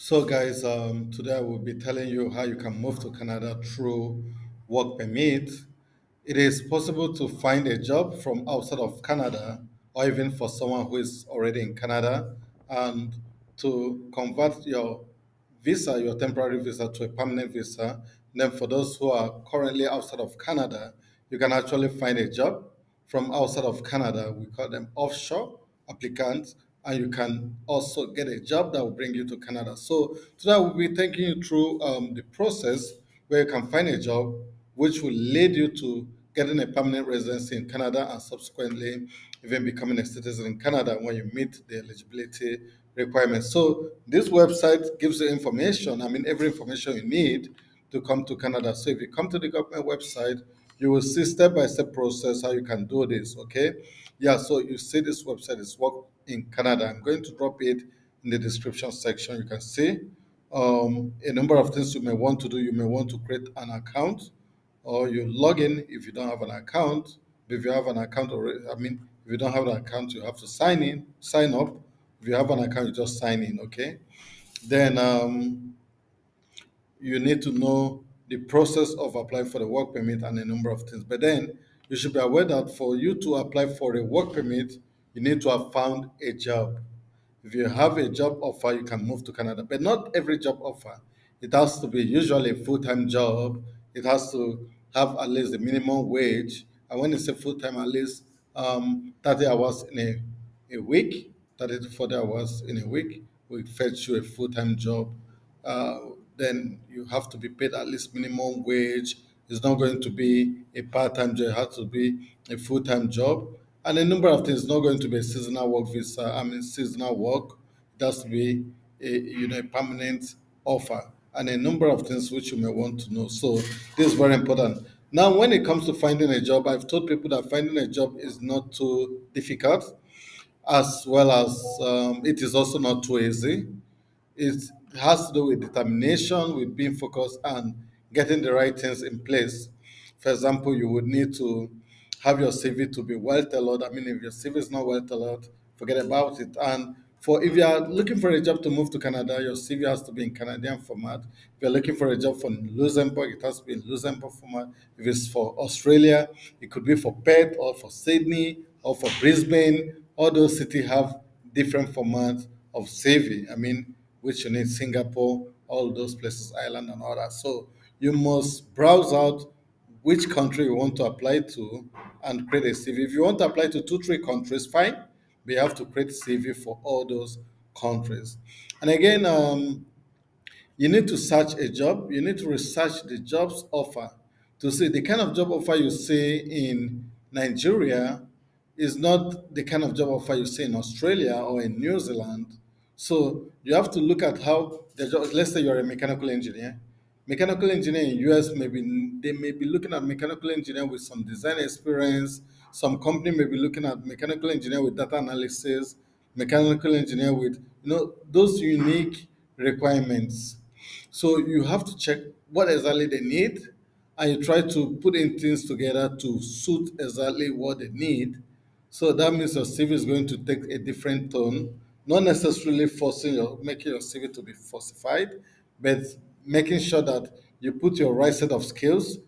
So, guys, today I will be telling you how you can move to Canada through work permit. It is possible to find a job from outside of Canada, or even for someone who is already in Canada, and to convert your visa, your temporary visa, to a permanent visa. Then, for those who are currently outside of Canada, you can actually find a job from outside of Canada. We call them offshore applicants, and you can also get a job that will bring you to Canada. So today we'll be taking you through the process where you can find a job, which will lead you to getting a permanent residency in Canada and subsequently even becoming a citizen in Canada when you meet the eligibility requirements. So this website gives you information. I mean, every information you need to come to Canada. So if you come to the government website, you will see step by step process how you can do this. Okay, yeah. So you see this website is work in Canada. I'm going to drop it in the description section. You can see a number of things you may want to do. You may want to create an account, or you log in if you don't have an account. If you have an account already, I mean, if you don't have an account, you have to sign up. If you have an account, you just sign in. Okay, then you need to know the process of applying for the work permit and a number of things. But then you should be aware that for you to apply for a work permit, you need to have found a job. If you have a job offer, you can move to Canada. But not every job offer. It has to be usually a full-time job. It has to have at least the minimum wage. And when it's a full-time, at least 30 hours in a week, 30 to 40 hours in a week will fetch you a full-time job. uh, then you have to be paid at least minimum wage. It's not going to be a part-time job. It has to be a full-time job. And a number of things. It's not going to be a seasonal work visa. I mean, seasonal work. It has to be a permanent offer. And a number of things which you may want to know. So this is very important. Now, when it comes to finding a job, I've told people that finding a job is not too difficult, as well as it is also not too easy. It has to do with determination, with being focused, and getting the right things in place. For example, you would need to have your CV to be well tailored. I mean, if your CV is not well tailored, forget about it. And for if you are looking for a job to move to Canada, your CV has to be in Canadian format. If you're looking for a job for Luxembourg, it has to be in Luxembourg format. If it's for Australia, it could be for Perth or for Sydney or for Brisbane. All those cities have different formats of CV. I mean, which you need Singapore, all those places, Ireland, and all that. So you must browse out which country you want to apply to and create a CV. If you want to apply to two, three countries, fine. But you have to create CV for all those countries. And again, you need to search a job. You need to research the jobs offer to see the kind of job offer you see in Nigeria is not the kind of job offer you see in Australia or in New Zealand. So you have to look at how the job, let's say you're a mechanical engineer. Mechanical engineer in US maybe they may be looking at mechanical engineer with some design experience. Some company may be looking at mechanical engineer with data analysis, mechanical engineer with those unique requirements. So you have to check what exactly they need, and you try to put in things together to suit exactly what they need. So that means your CV is going to take a different tone, not necessarily making your CV to be falsified, but making sure that you put your right set of skills,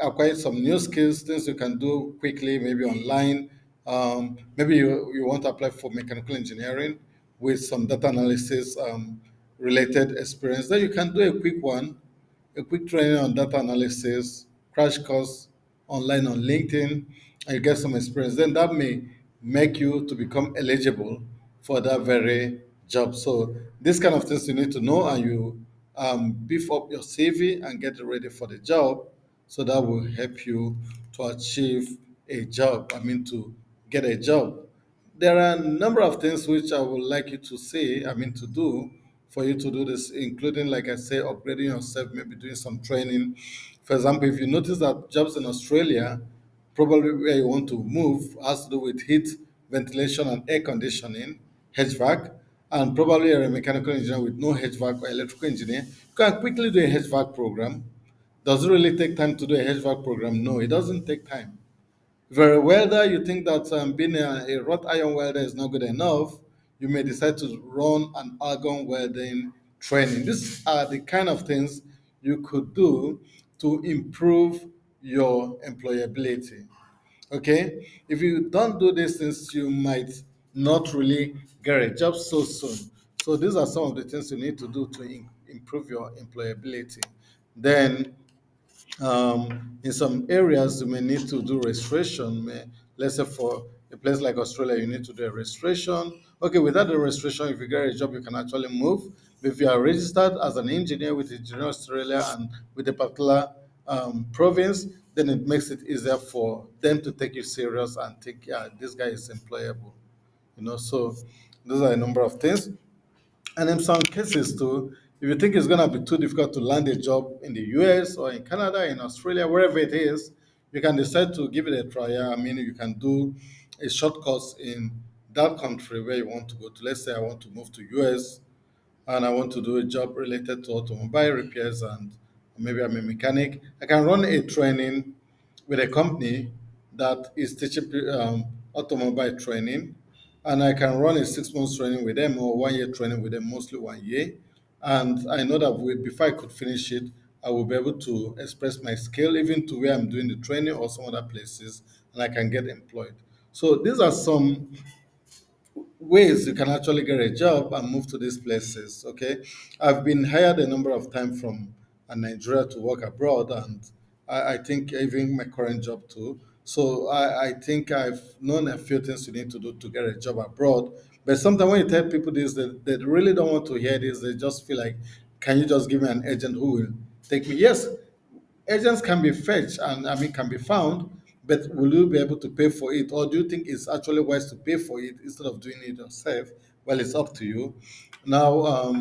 acquire some new skills, things you can do quickly, maybe online. Maybe you want to apply for mechanical engineering with some data analysis related experience. Then you can do a quick one, a quick training on data analysis, crash course online on LinkedIn, and you get some experience. Then that may make you to become eligible for that very job. So this kind of things you need to know, and you beef up your CV and get ready for the job. So that will help you to achieve a job. I mean, to get a job. There are a number of things which I would like you to say, I mean, to do for you to do this, including, like I say, upgrading yourself, maybe doing some training. For example, if you notice that jobs in Australia, probably where you want to move, has to do with heat, ventilation, and air conditioning, HVAC, and probably you're a mechanical engineer with no HVAC or electrical engineer, you can quickly do a HVAC program. Does it really take time to do a HVAC program? No, it doesn't take time. If you're a welder, you think that being a wrought iron welder is not good enough, you may decide to run an argon welding training. These are the kind of things you could do to improve your employability. Okay, if you don't do these things, you might not really get a job so soon. So these are some of the things you need to do to improve your employability. Then in some areas, you may need to do registration. Let's say for a place like Australia, you need to do a registration. Okay, without the registration, if you get a job, you can actually move. But if you are registered as an engineer with Engineering Australia and with a particular province, then it makes it easier for them to take you serious and think, yeah, this guy is employable. So those are a number of things. And in some cases too, if you think it's gonna be too difficult to land a job in the US or in Canada, in Australia, wherever it is, you can decide to give it a try. Yeah, I mean, you can do a short course in that country where you want to go to. Let's say I want to move to US and I want to do a job related to automobile repairs and maybe I'm a mechanic. I can run a training with a company that is teaching automobile training, and I can run a 6 months training with them or 1 year training with them, mostly 1 year. And I know that before I could finish it, I will be able to express my skill even to where I'm doing the training or some other places, and I can get employed. So these are some ways you can actually get a job and move to these places. Okay, I've been hired a number of times from Nigeria to work abroad, and I think even my current job too. So I think I've known a few things you need to do to get a job abroad. But sometimes when you tell people this, they really don't want to hear this. They just feel like, can you just give me an agent who will take me? Yes, agents can be fetched and I mean can be found, but will you be able to pay for it, or do you think it's actually wise to pay for it instead of doing it yourself? Well, it's up to you. Now,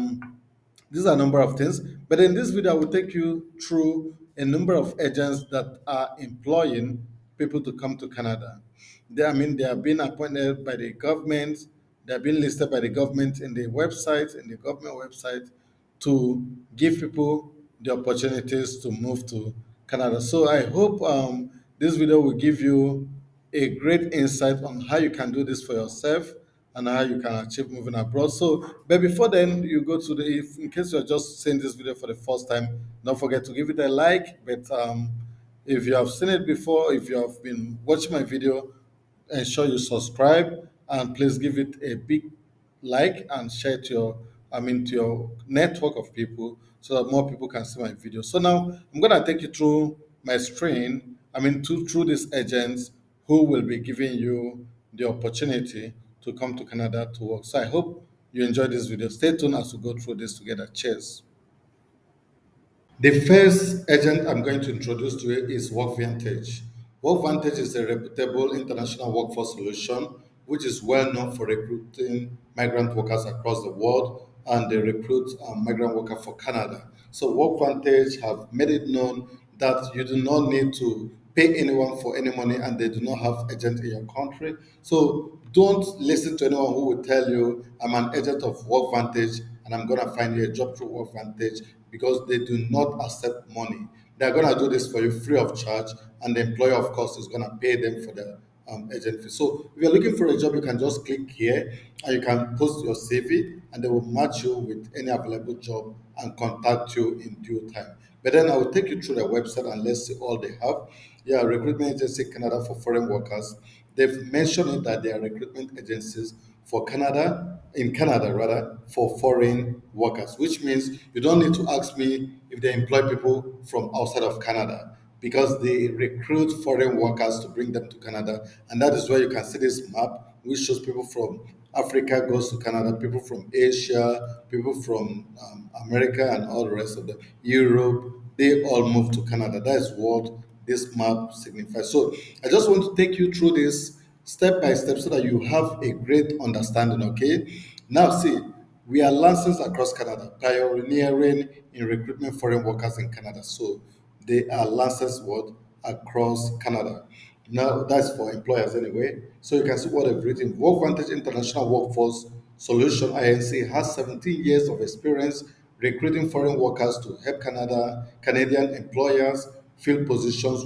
these are a number of things, but in this video, I will take you through a number of agents that are employing people to come to Canada. I mean, they are being appointed by the government. They are being listed by the government in the government website, to give people the opportunities to move to Canada. So I hope this video will give you a great insight on how you can do this for yourself and how you can achieve moving abroad. So, but before then, you go to if in case you're just seeing this video for the first time, don't forget to give it a like. But if you have seen it before, if you have been watching my video, ensure you subscribe and please give it a big like and share to to your network of people so that more people can see my video. So now I'm gonna take you through my screen. Through these agents who will be giving you the opportunity to come to Canada to work. So I hope you enjoy this video. Stay tuned as we go through this together. Cheers. The first agent I'm going to introduce to you is Vantage. Vantage is a reputable international workforce solution which is well known for recruiting migrant workers across the world, and they recruit migrant workers for Canada. So Vantage have made it known that you do not need to pay anyone for any money and they do not have agent in your country. So don't listen to anyone who will tell you I'm an agent of Vantage and I'm gonna find you a job through Vantage, because they do not accept money. They're gonna do this for you free of charge, and the employer, of course, is gonna pay them for the agent fee. So if you're looking for a job, you can just click here and you can post your CV, and they will match you with any available job and contact you in due time. But then I will take you through their website and let's see all they have. Yeah, recruitment agency Canada for foreign workers. They've mentioned it that they are recruitment agencies for Canada, in Canada rather, for foreign workers, which means you don't need to ask me if they employ people from outside of Canada, because they recruit foreign workers to bring them to Canada. And that is where you can see this map, which shows people from Africa goes to Canada, people from Asia, people from America, and all the rest of them, Europe, they all move to Canada. That is what this map signifies. So I just want to take you through this step by step so that you have a great understanding. Okay. Now, see, we are licensed across Canada, pioneering in recruitment foreign workers in Canada. So they are licensed what across Canada. Now that's for employers anyway. So you can see what they've written. Vantage International Workforce Solution INC has 17 years of experience recruiting foreign workers to help Canadian employers fill positions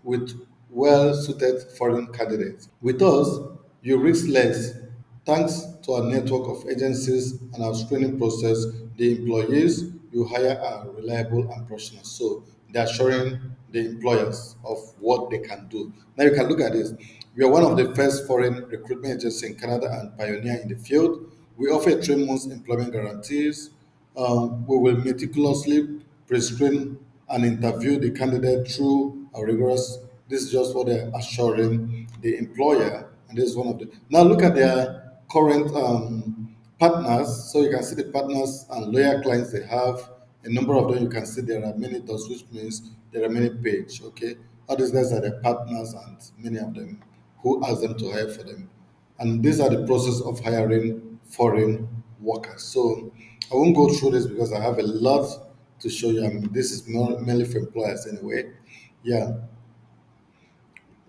with well-suited foreign candidates. With us, you risk less. Thanks to our network of agencies and our screening process, the employees you hire are reliable and professional. So they're assuring the employers of what they can do. Now you can look at this. We are one of the first foreign recruitment agencies in Canada and pioneer in the field. We offer 3 months employment guarantees. We will meticulously pre-screen and interview the candidate through a rigorous. This is just what they're assuring the employer, and this is one of the. Now look at their current partners. So you can see the partners and loyal clients they have. A number of them you can see there are many dots, which means there are many page. Okay, all these guys are their partners, and many of them who ask them to hire for them. And these are the process of hiring foreign workers. So I won't go through this because I have a lot to show you. I mean, this is mainly for employers anyway. Yeah.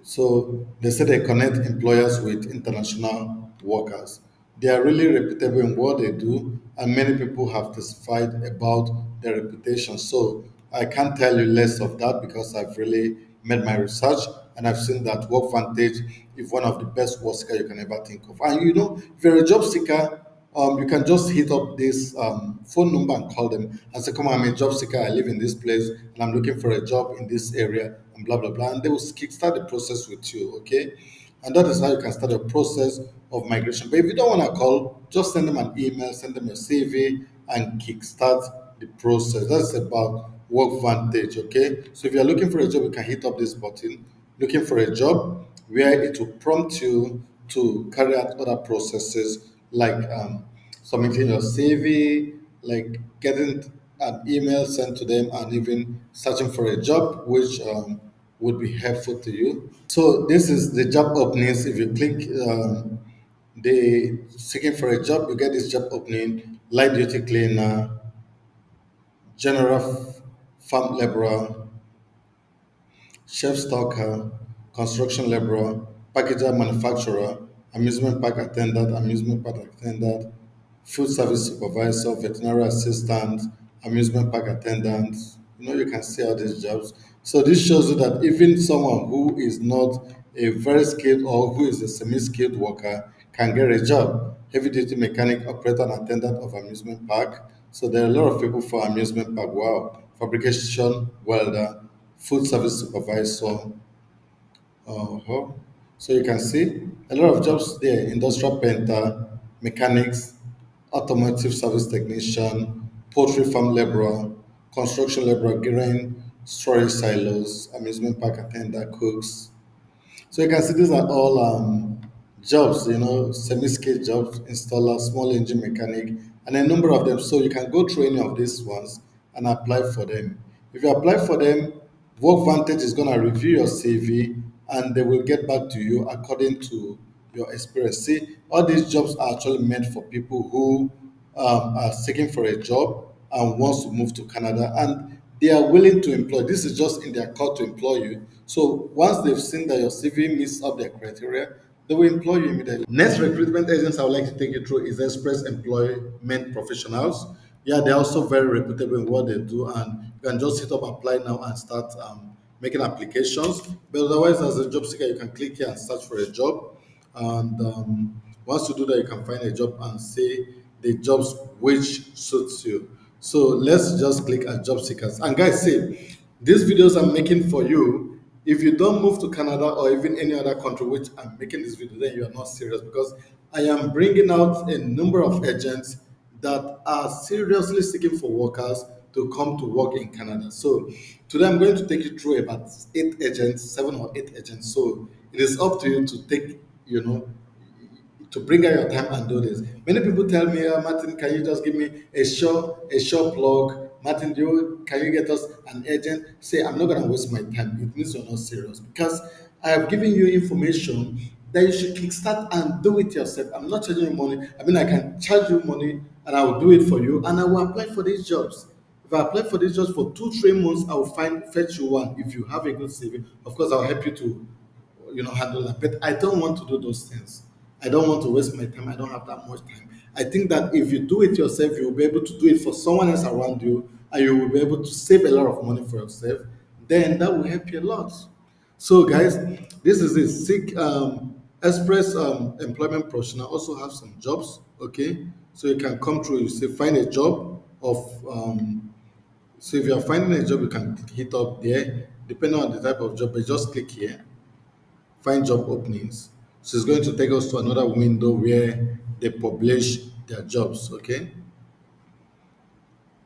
So they say they connect employers with international workers. They are really reputable in what they do, and many people have testified about their reputation. So I can't tell you less of that because I've really made my research and I've seen that Work Vantage is one of the best work seeker you can ever think of. And you know, if you're a job seeker, you can just hit up this phone number and call them and say, "Come on, I'm a job seeker. I live in this place and I'm looking for a job in this area," and blah blah blah. And they will kickstart the process with you, okay? And that is how you can start a process of migration. But if you don't want to call, just send them an email, send them a CV, and kickstart the process. That's about Work Vantage, okay? So if you're looking for a job, you can hit up this button, looking for a job, where it will prompt you to carry out other processes like submitting your CV, like getting an email sent to them, and even searching for a job, which would be helpful to you. So this is the job openings. If you click the seeking for a job, you get this job opening: light duty cleaner, general farm laborer, chef stocker, construction laborer, packager manufacturer, amusement park attendant, amusement park attendant, food service supervisor, veterinary assistant, amusement park attendant. You know, you can see all these jobs. So this shows you that even someone who is not a very skilled or who is a semi-skilled worker can get a job. Heavy duty mechanic, operator, and attendant of amusement park. So there are a lot of people for amusement park. Wow. Fabrication welder, food service supervisor. Uh-huh. So you can see a lot of jobs there: industrial painter, mechanics, automotive service technician, poultry farm laborer, construction laborer, grain storage silos, amusement park attendant, cooks. So you can see these are all jobs, you know, semi-skilled jobs, installer, small engine mechanic, and a number of them. So you can go through any of these ones and apply for them. If you apply for them, Work Vantage is going to review your CV and they will get back to you according to your experience. See, all these jobs are actually meant for people who are seeking for a job and wants to move to Canada, and they are willing to employ. This is just in their call to employ you. So once they've seen that your CV meets up their criteria, they will employ you immediately. Next recruitment agents I would like to take you through is Express Employment Professionals. Yeah, they're also very reputable in what they do, and you can just hit up apply now and start making applications. But otherwise, as a job seeker, you can click here and search for a job. And once you do that, you can find a job and see the jobs which suits you. So let's just click at job seekers. And guys, see, these videos I'm making for you. If you don't move to Canada or even any other country, which I'm making this video, then you are not serious, because I am bringing out a number of agents that are seriously seeking for workers to come to work in Canada. So today I'm going to take you through about 8 agents, 7 or 8 agents. So it is up to you to take, you know, to bring out your time and do this. Many people tell me, Martin, can you just give me a show plug? Martin, can you get us an agent? Say, I'm not gonna waste my time. It means you're not serious, because I have given you information that you should kickstart and do it yourself. I'm not charging you money. I mean, I can charge you money and I will do it for you, and I will apply for these jobs. If I apply for these jobs for 2 3 months, I will fetch you one. If you have a good CV, of course, I'll help you to, handle that. But I don't want to do those things. I don't want to waste my time. I don't have that much time. I think that if you do it yourself, you will be able to do it for someone else around you, and you will be able to save a lot of money for yourself. Then that will help you a lot. So, guys, this is it. Seek Express employment professional also have some jobs. Okay, so you can come through. You say find a job of so if you are finding a job, you can hit up there depending on the type of job. But just click here, find job openings. So it's going to take us to another window where they publish their jobs. Okay,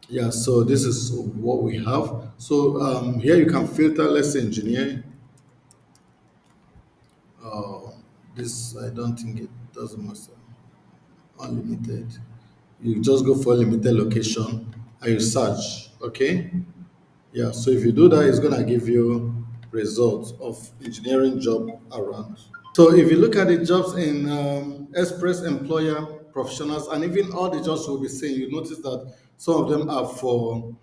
yeah. So this is what we have. So here you can filter. Let's say engineer. Uh, this I don't think it doesn't matter. Unlimited. You just go for limited location and you search. Okay. Yeah. So if you do that, it's gonna give you results of engineering job around. So if you look at the jobs in Express Employer Professionals and even all the jobs we'll be seeing, you notice that some of them are for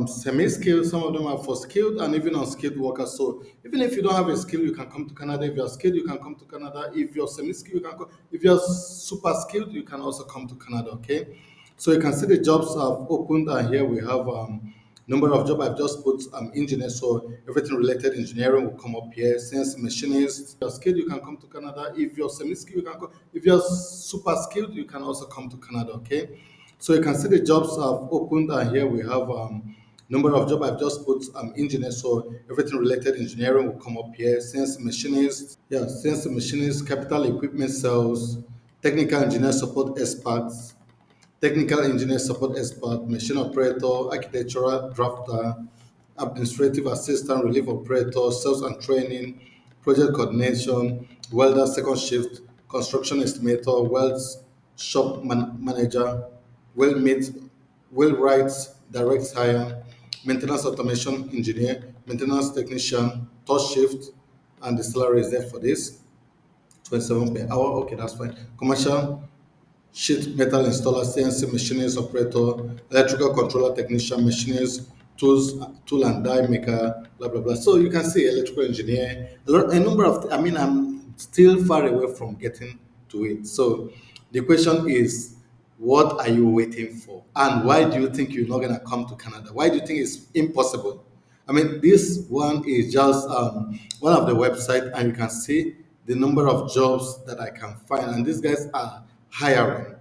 semi-skilled, some of them are for skilled and even unskilled workers. So even if you don't have a skill, you can come to Canada. If you're skilled, you can come to Canada. If you're semi-skilled, you can come. If you're super skilled, you can also come to Canada. Okay. So you can see the jobs have opened, and here we have number of job. I've just put engineer, so everything related engineering will come up here. Since machinist, if you're skilled, you can come to Canada. If you're semi-skilled, you can come. If you're super skilled, you can also come to Canada. Okay, so you can see the jobs have opened, and here we have number of job. I've just put engineer, so everything related engineering will come up here. Since machinist, yeah, since machinist, capital equipment sales, technical engineer support experts, technical engineer support expert, machine operator, architectural drafter, administrative assistant, relief operator, sales and training, project coordination, welder second shift, construction estimator, weld shop manager, well mate, well rights, direct hire, maintenance automation engineer, maintenance technician, third shift, and the salary is there for this 27 per hour. Okay, that's fine. Commercial sheet metal installer, CNC machinist operator, electrical controller technician, machinist, tool and die maker, blah blah blah. So you can see electrical engineer, a number of. I mean, I'm still far away from getting to it. So the question is, what are you waiting for, and why do you think you're not gonna come to Canada? Why do you think it's impossible? I mean, this one is just one of the website, and you can see the number of jobs that I can find. And these guys are hiring.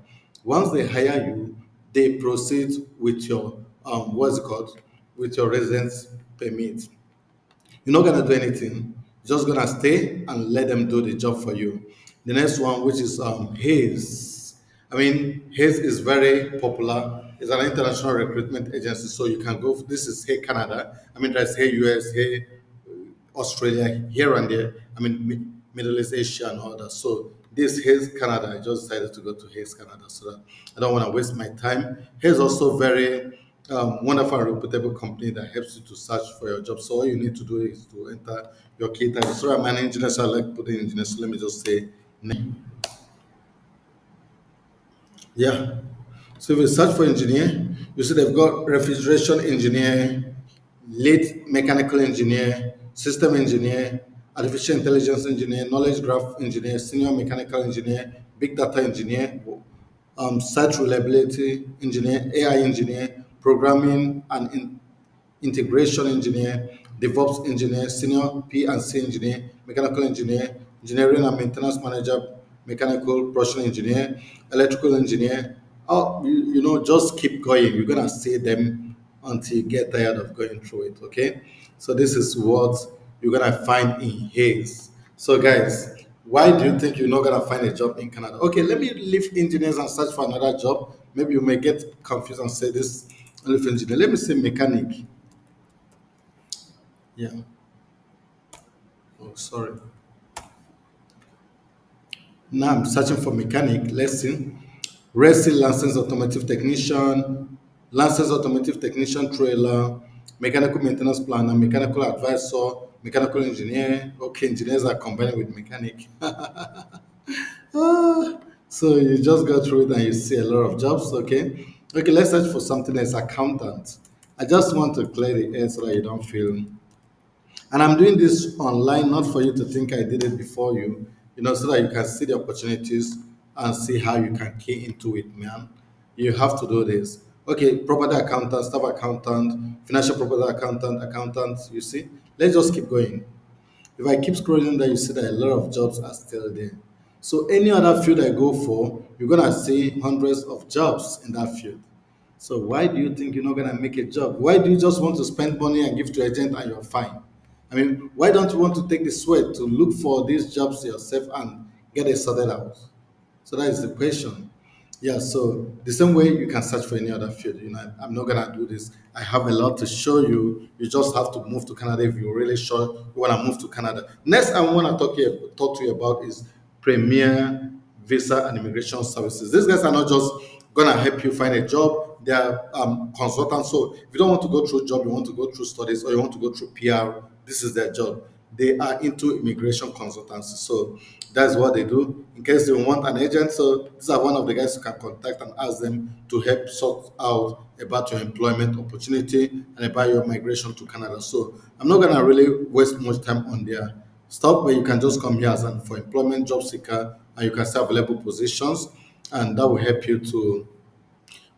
Once they hire you, they proceed with your what's it called, with your residence permit. You're not gonna do anything. You're just gonna stay and let them do the job for you. The next one, which is Hayes. I mean, Hayes is very popular. It's an international recruitment agency, so you can go. This is Hey Canada. I mean, there's Hey US, Hey Australia, here and there. I mean, Middle East Asia and all that. So this Hayes Canada, I just decided to go to Hayes Canada so that I don't want to waste my time. Hayes also very wonderful and reputable company that helps you to search for your job. So all you need to do is to enter your key type. So I'm an engineer, so I like putting engineer. So let me just say, yeah. So if you search for engineer, you see they've got refrigeration engineer, lead mechanical engineer, system engineer, artificial intelligence engineer, knowledge graph engineer, senior mechanical engineer, big data engineer, site reliability engineer, AI engineer, programming and integration engineer, DevOps engineer, senior P and C engineer, mechanical engineer, engineering and maintenance manager, mechanical production engineer, electrical engineer. Oh, you know, just keep going. You're gonna see them until you get tired of going through it. Okay, so this is what you're gonna find in Hayes. So, guys, why do you think you're not gonna find a job in Canada? Okay, let me leave engineers and search for another job. Maybe you may get confused and say this leave engineer. Let me say mechanic. Yeah. Oh, sorry. Now I'm searching for mechanic. Let's see. Racing licensed automotive technician, licensed automotive technician trailer, mechanical maintenance planner, mechanical advisor, mechanical engineer. Okay, engineers are combined with mechanic. Ah, so you just go through it and you see a lot of jobs. Okay. Okay, let's search for something as accountant. I just want to clear the air so that you don't feel. And I'm doing this online, not for you to think I did it before you, so that you can see the opportunities and see how you can key into it, man. You have to do this. Okay, property accountant, staff accountant, financial property accountant, accountant, you see. Let's just keep going. If I keep scrolling there, you see that a lot of jobs are still there. So any other field I go for, you're gonna see hundreds of jobs in that field. So why do you think you're not gonna make a job? Why do you just want to spend money and give to agent and you're fine? I mean, why don't you want to take the sweat to look for these jobs yourself and get it sorted out? So that is the question. Yeah, so the same way you can search for any other field. I'm not gonna do this. I have a lot to show you. You just have to move to Canada if you're really sure you wanna move to Canada. Next, I wanna talk to you about is Premier Visa and Immigration Services. These guys are not just gonna help you find a job. They are consultants. So if you don't want to go through job, you want to go through studies, or you want to go through PR, this is their job. They are into immigration consultancy. So that's what they do. In case they want an agent, so these are one of the guys you can contact and ask them to help sort out about your employment opportunity and about your migration to Canada. So I'm not gonna really waste much time on their stuff, but you can just come here as an for employment job seeker and you can see available positions, and that will help you to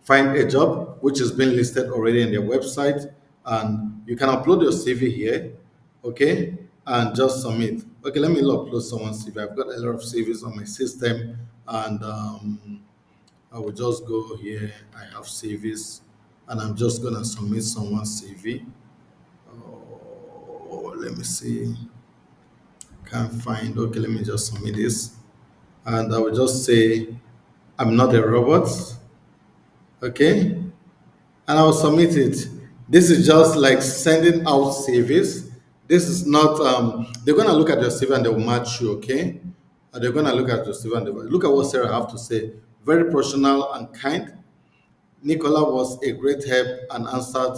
find a job which is being listed already in their website, and you can upload your CV here, okay, and just submit. Okay, let me upload someone's CV. I've got a lot of CVs on my system, and I will just go here. I have CVs, and I'm just gonna submit someone's CV. Oh, let me see. Can't find. Okay, let me just submit this, and I will just say I'm not a robot. Okay, and I'll submit it. This is just like sending out CVs. This is not. They're gonna look at your CV and they will match you. Okay, and they're gonna look at your CV and they will look at what Sarah have to say. Very professional and kind. Nicola was a great help and answered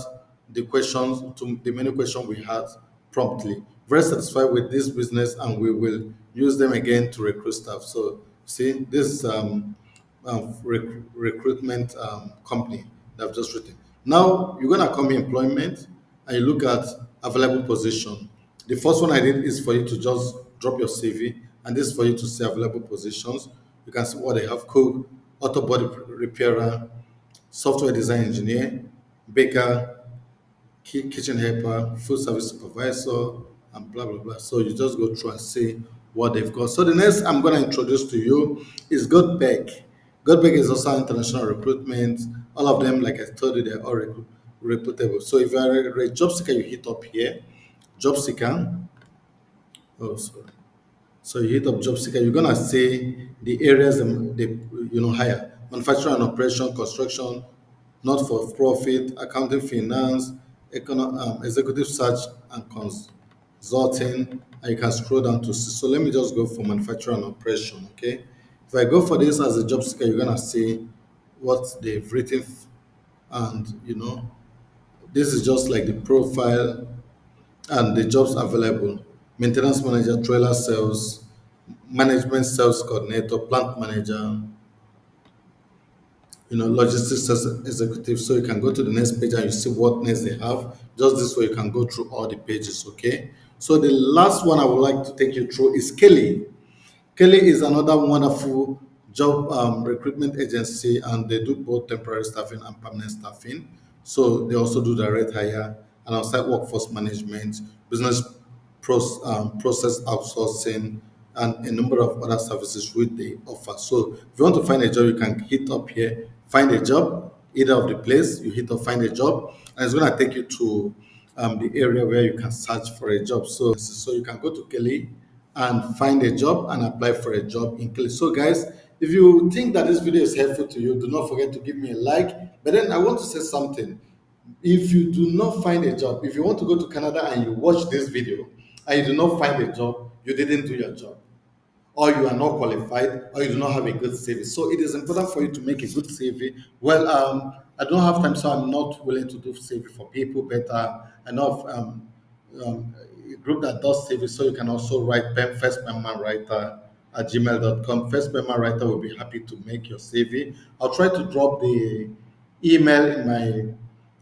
the questions to the many questions we had promptly. Very satisfied with this business, and we will use them again to recruit staff. So, see, this recruitment company that I've just written. Now you're gonna come in employment and you look at available position. The first one I did is for you to just drop your CV, and this is for you to see available positions. You can see what they have: cook, auto body repairer, software design engineer, baker, kitchen helper, food service supervisor, and blah blah blah. So you just go through and see what they've got. So the next I'm going to introduce to you is Godbeck. Godbeck is also international recruitment. All of them, like I told you, they're all reputable. So if you're a job seeker, you hit up here, job seeker. Oh, sorry. So you hit up job seeker, you're gonna see the areas they hire: manufacturing and operation, construction, not for profit, accounting, finance, executive search and consulting. And you can scroll down to see. So let me just go for manufacturing and operation. Okay, if I go for this as a job seeker, you're gonna see what they've written, and this is just like the profile and the jobs available: maintenance manager, trailer sales, management sales coordinator, plant manager, logistics sales executive. So you can go to the next page and you see what next they have. Just this way you can go through all the pages, okay? So the last one I would like to take you through is Kelly. Kelly is another wonderful job recruitment agency, and they do both temporary staffing and permanent staffing. So they also do direct hire and outside workforce management, business process outsourcing, and a number of other services which they offer. So if you want to find a job, you can hit up here, find a job, either of the place, you hit up find a job, and it's going to take you to the area where you can search for a job. So you can go to Kelly and find a job and apply for a job in Kelly. So guys, if you think that this video is helpful to you, do not forget to give me a like. But then I want to say something. If you do not find a job, if you want to go to Canada and you watch this video and you do not find a job, you didn't do your job, or you are not qualified, or you do not have a good CV. So it is important for you to make a good CV. Well, I don't have time, so I'm not willing to do CV for people, but I know of a group that does CV, so you can also write first writer at gmail.com. First writer will be happy to make your CV. I'll try to drop the email in my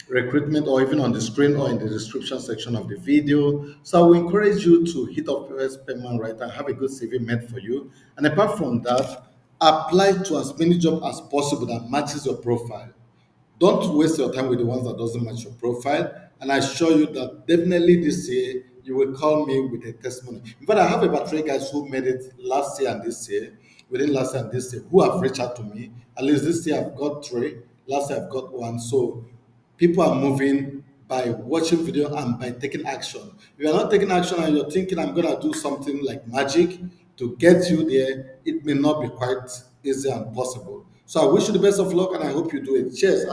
recruitment, or even on the screen or in the description section of the video. So I will encourage you to hit up first payment writer and have a good CV made for you. And apart from that, apply to as many jobs as possible that matches your profile. Don't waste your time with the ones that doesn't match your profile. And I assure you that definitely this year you will call me with a testimony. In fact, I have about three guys who made it last year and this year. within last year and this year who have reached out to me. At least this year I've got three. Last year I've got one. So people are moving by watching video and by taking action. If you're not taking action and you're thinking I'm gonna do something like magic to get you there, it may not be quite easy and possible. So I wish you the best of luck and I hope you do it. Cheers. And